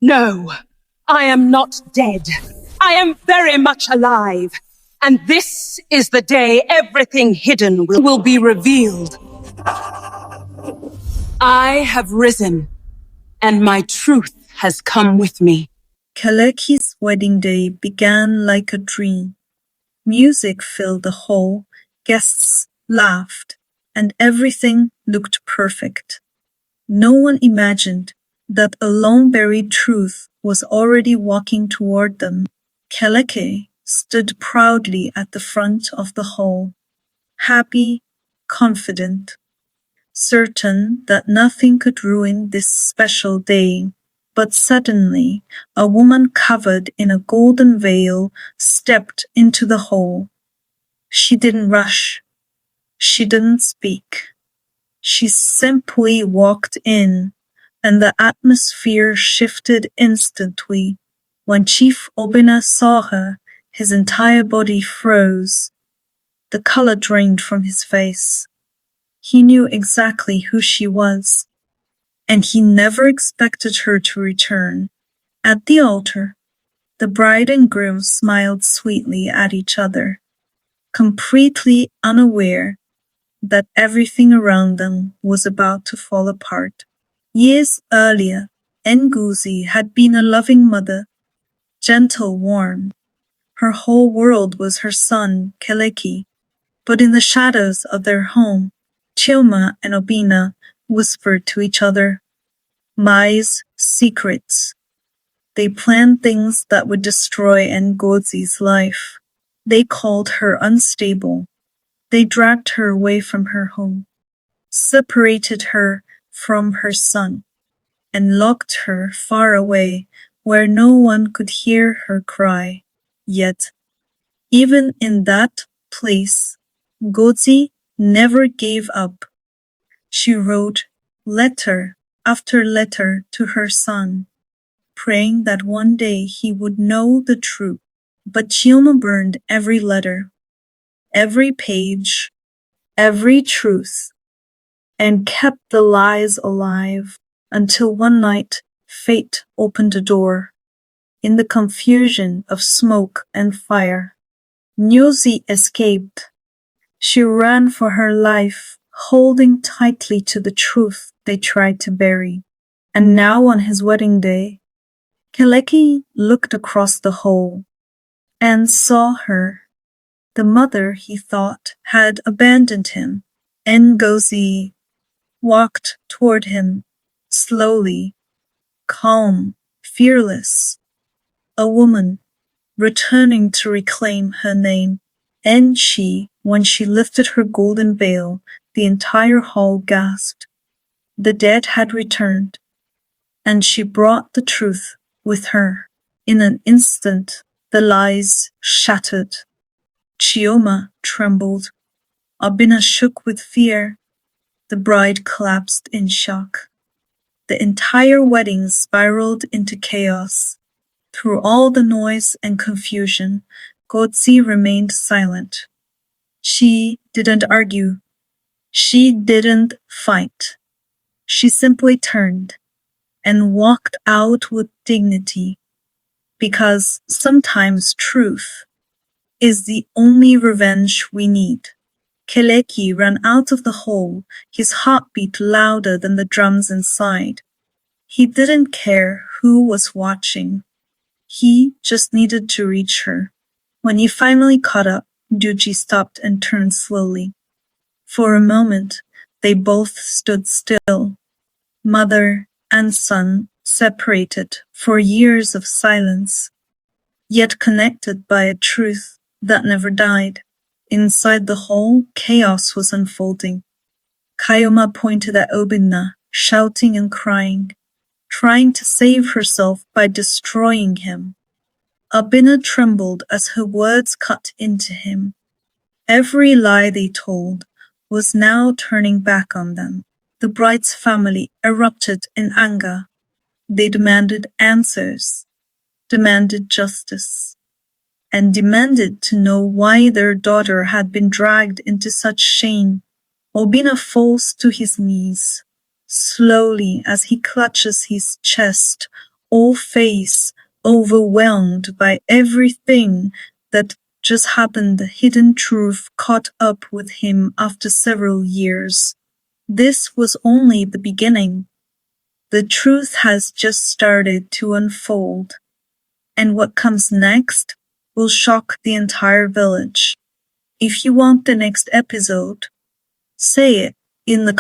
No, I am not dead. I am very much alive. And this is the day everything hidden will be revealed. I have risen, and my truth has come with me. Kaleki's wedding day began like a dream. Music filled the hall, guests laughed, and everything looked perfect. No one imagined that a long-buried truth was already walking toward them. Kaleki stood proudly at the front of the hall, happy, confident, certain that nothing could ruin this special day. But suddenly, a woman covered in a golden veil stepped into the hall. She didn't rush. She didn't speak. She simply walked in, and the atmosphere shifted instantly. When Chief Obinna saw her, his entire body froze. The color drained from his face. He knew exactly who she was, and he never expected her to return. At the altar, the bride and groom smiled sweetly at each other, completely unaware that everything around them was about to fall apart. Years earlier, Ngozi had been a loving mother, gentle, warm. Her whole world was her son, Keleki. But in the shadows of their home, Chioma and Obinna whispered to each other Mai's secrets. They planned things that would destroy Ngozi's life. They called her unstable. They dragged her away from her home, separated her from her son, and locked her far away where no one could hear her cry. Yet, even in that place, Ngozi never gave up. She wrote letter after letter to her son, praying that one day he would know the truth. But Chioma burned every letter, every page, every truth, and kept the lies alive until one night fate opened a door. In the confusion of smoke and fire, Ngozi escaped. She ran for her life, holding tightly to the truth they tried to bury. And now on his wedding day, Keleki looked across the hall and saw her, the mother he thought had abandoned him. Ngozi walked toward him, slowly, calm, fearless, a woman returning to reclaim her name. And when she lifted her golden veil, the entire hall gasped. The dead had returned, and she brought the truth with her. In an instant, the lies shattered. Chioma trembled. Obinna shook with fear. The bride collapsed in shock. The entire wedding spiraled into chaos. Through all the noise and confusion, Ngozi remained silent. She didn't argue. She didn't fight. She simply turned and walked out with dignity, because sometimes truth is the only revenge we need. Keleki ran out of the hall, his heartbeat louder than the drums inside. He didn't care who was watching. He just needed to reach her. When he finally caught up, Duji stopped and turned slowly. For a moment, they both stood still, mother and son separated for years of silence, yet connected by a truth that never died. Inside the hall, chaos was unfolding. Kayoma pointed at Obinna, shouting and crying, trying to save herself by destroying him. Obinna trembled as her words cut into him. Every lie they told was now turning back on them. The bride's family erupted in anger. They demanded answers, demanded justice, and demanded to know why their daughter had been dragged into such shame. Obinna falls to his knees, slowly as he clutches his chest, all face overwhelmed by everything that just happened. The hidden truth caught up with him after several years. This was only the beginning. The truth has just started to unfold. And what comes next will shock the entire village. If you want the next episode, say it in the